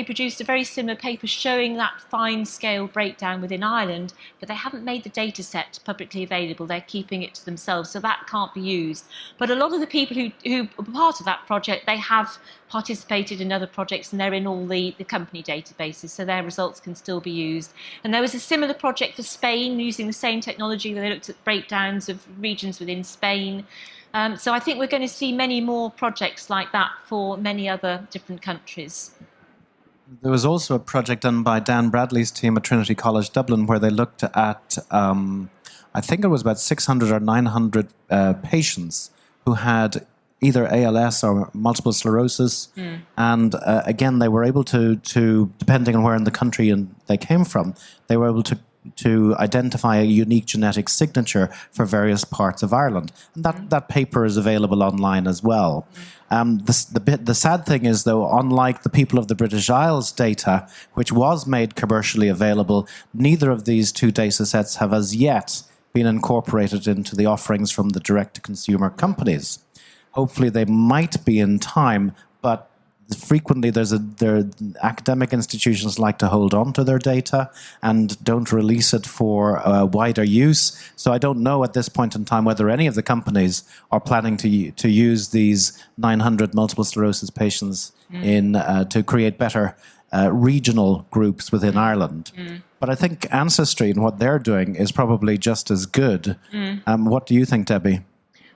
produced a very similar paper showing that fine-scale breakdown within Ireland, but they haven't made the data set publicly available. They're keeping it to themselves, so that can't be used. But a lot of the people who were part of that project, they have participated in other projects, and they're in all the company databases, so their results can still be used. And there was a similar project for Spain using the same technology, where they looked at breakdowns of regions within Spain. So I think we're going to see many more projects like that for many other different countries. There was also a project done by Dan Bradley's team at Trinity College Dublin, where they looked at, I think it was about 600 or 900 patients who had either ALS or multiple sclerosis. And again, they were able to, depending on where in the country they came from, they were able to identify a unique genetic signature for various parts of Ireland. And that paper is available online as well. The sad thing is, though, unlike the people of the British Isles data, which was made commercially available, neither of these 2 data sets have as yet been incorporated into the offerings from the direct-to-consumer companies. Hopefully they might be in time, but frequently academic institutions like to hold on to their data and don't release it for wider use. So I don't know at this point in time whether any of the companies are planning to use these 900 multiple sclerosis patients to create better regional groups within Ireland. But I think Ancestry and what they're doing is probably just as good. What do you think, Debbie?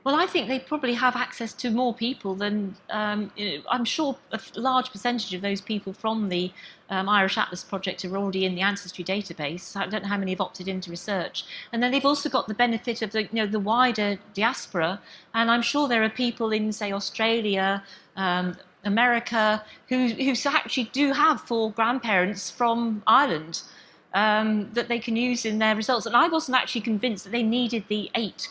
Well, I think they probably have access to more people than, I'm sure a large percentage of those people from the Irish Atlas project are already in the Ancestry database. I don't know how many have opted into research. And then they've also got the benefit of the wider diaspora. And I'm sure there are people in, say, Australia, America, who actually do have 4 grandparents from Ireland that they can use in their results. And I wasn't actually convinced that they needed the 8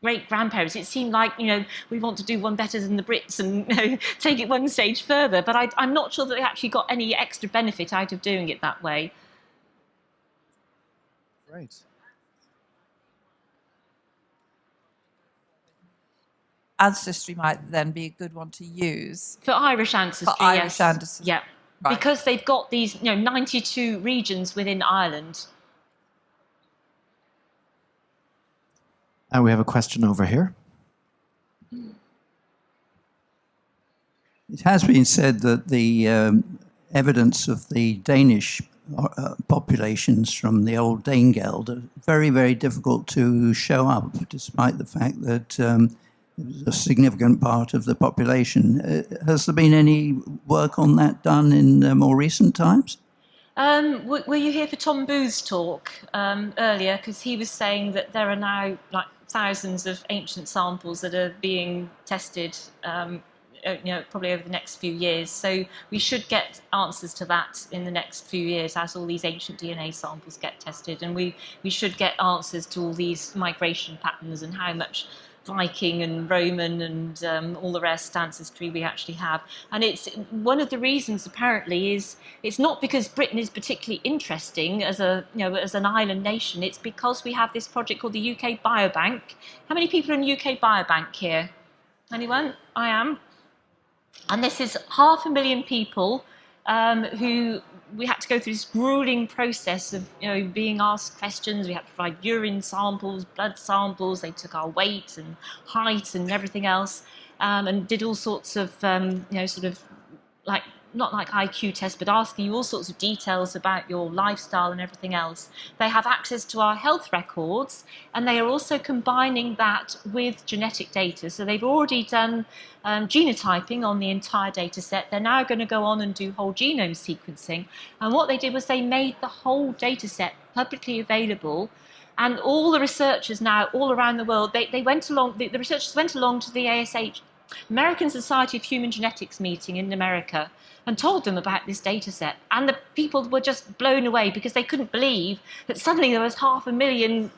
great-grandparents. It seemed like, we want to do one better than the Brits and take it one stage further. But I'm not sure that they actually got any extra benefit out of doing it that way. Great. Ancestry might then be a good one to use. For Irish ancestry, For Irish yes. ancestry. Yeah. Right. Because they've got these 92 regions within Ireland. And we have a question over here. It has been said that the evidence of the Danish populations from the old Danegeld are very, very difficult to show up, despite the fact that it was a significant part of the population. Has there been any work on that done in more recent times? Were you here for Tom Booth's talk earlier? Because he was saying that there are now thousands of ancient samples that are being tested, probably over the next few years. So we should get answers to that in the next few years as all these ancient DNA samples get tested. And we should get answers to all these migration patterns and how much Viking and Roman and all the rest ancestry we actually have. And it's one of the reasons apparently is it's not because Britain is particularly interesting as as an island nation. It's because we have this project called the UK Biobank. How many people are in UK Biobank here? Anyone? I am. And this is 500,000 people who we had to go through this grueling process of being asked questions. We had to provide urine samples, blood samples. They took our weight and height and everything else, and did all sorts of sort of like, not like IQ tests, but asking you all sorts of details about your lifestyle and everything else. They have access to our health records, and they are also combining that with genetic data. So they've already done genotyping on the entire data set. They're now going to go on and do whole genome sequencing. And what they did was they made the whole data set publicly available. And all the researchers now, all around the world, they went along, the researchers went along to the ASH, American Society of Human Genetics meeting in America, and told them about this data set. And the people were just blown away because they couldn't believe that suddenly there was 500,000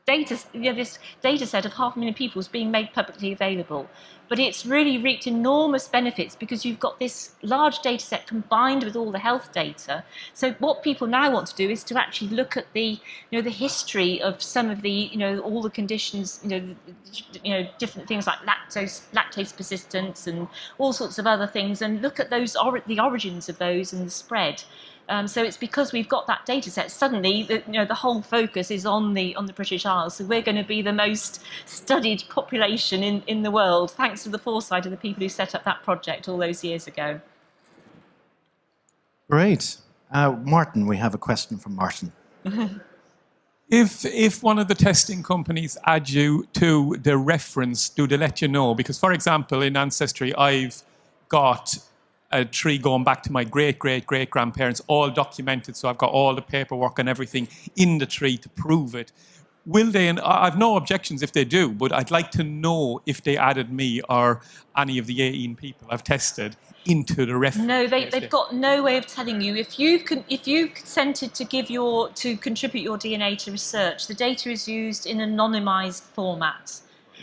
this data set of 500,000 people was being made publicly available. But it's really reaped enormous benefits because you've got this large data set combined with all the health data. So what people now want to do is to actually look at the history of some of the all the conditions, different things like lactase persistence and all sorts of other things, and look at those the origins of those and the spread. So it's because we've got that data set. Suddenly, the whole focus is on the British Isles. So we're going to be the most studied population in the world, thanks to the foresight of the people who set up that project all those years ago. Great. Martin, we have a question from Martin. If one of the testing companies add you to the reference, do they let you know? Because, for example, in Ancestry, I've got a tree going back to my great-great-great-grandparents, all documented, so I've got all the paperwork and everything in the tree to prove it. Will they, and I've no objections if they do, but I'd like to know if they added me or any of the 18 people I've tested into the reference. No, they've got no way of telling you. If you've consented to contribute your DNA to research, the data is used in an anonymised format.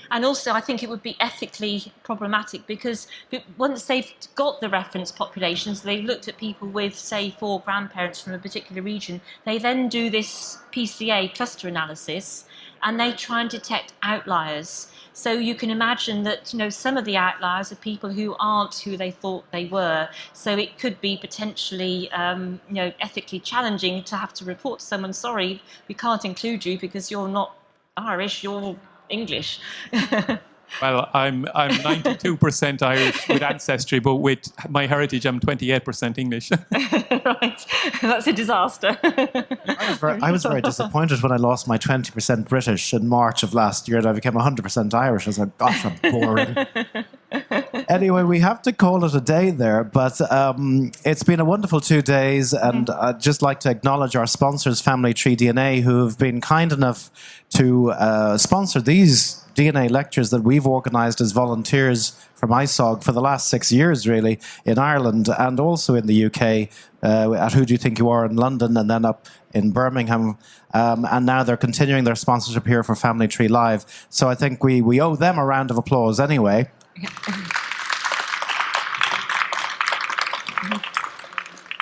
And also, I think it would be ethically problematic because once they've got the reference populations, they've looked at people with, say, 4 grandparents from a particular region, they then do this PCA cluster analysis and they try and detect outliers. So you can imagine that some of the outliers are people who aren't who they thought they were. So it could be potentially ethically challenging to have to report to someone, sorry, we can't include you because you're not Irish, you're English. Well, I'm 92% Irish with Ancestry, but with my heritage, I'm 28% English. Right, that's a disaster. I was very disappointed when I lost my 20% British in March of last year and I became 100% Irish. I was like, gosh, I'm boring. Anyway, we have to call it a day there, but it's been a wonderful 2 days, and I'd just like to acknowledge our sponsors, Family Tree DNA, who have been kind enough to sponsor these DNA lectures that we've organised as volunteers from ISOG for the last 6 years, really, in Ireland and also in the UK, at Who Do You Think You Are in London, and then up in Birmingham. And now they're continuing their sponsorship here for Family Tree Live. So I think we owe them a round of applause anyway.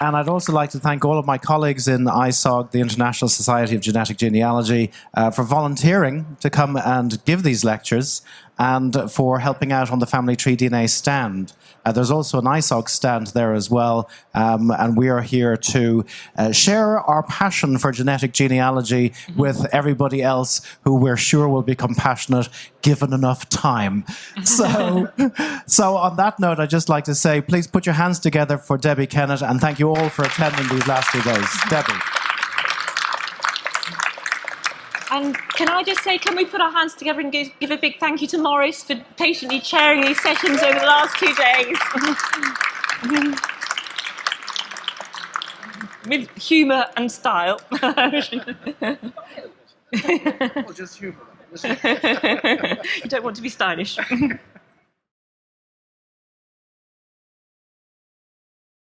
And I'd also like to thank all of my colleagues in ISOG, the International Society of Genetic Genealogy, for volunteering to come and give these lectures and for helping out on the Family Tree DNA stand. There's also an ISOG stand there as well, and we are here to share our passion for genetic genealogy with everybody else who we're sure will be compassionate given enough time. So on that note, I'd just like to say, please put your hands together for Debbie Kennett, and thank you all for attending these last 2 days. Debbie. And can I just say, can we put our hands together and give a big thank you to Maurice for patiently chairing these sessions over the last 2 days? With humour and style. Or just humour. You don't want to be stylish.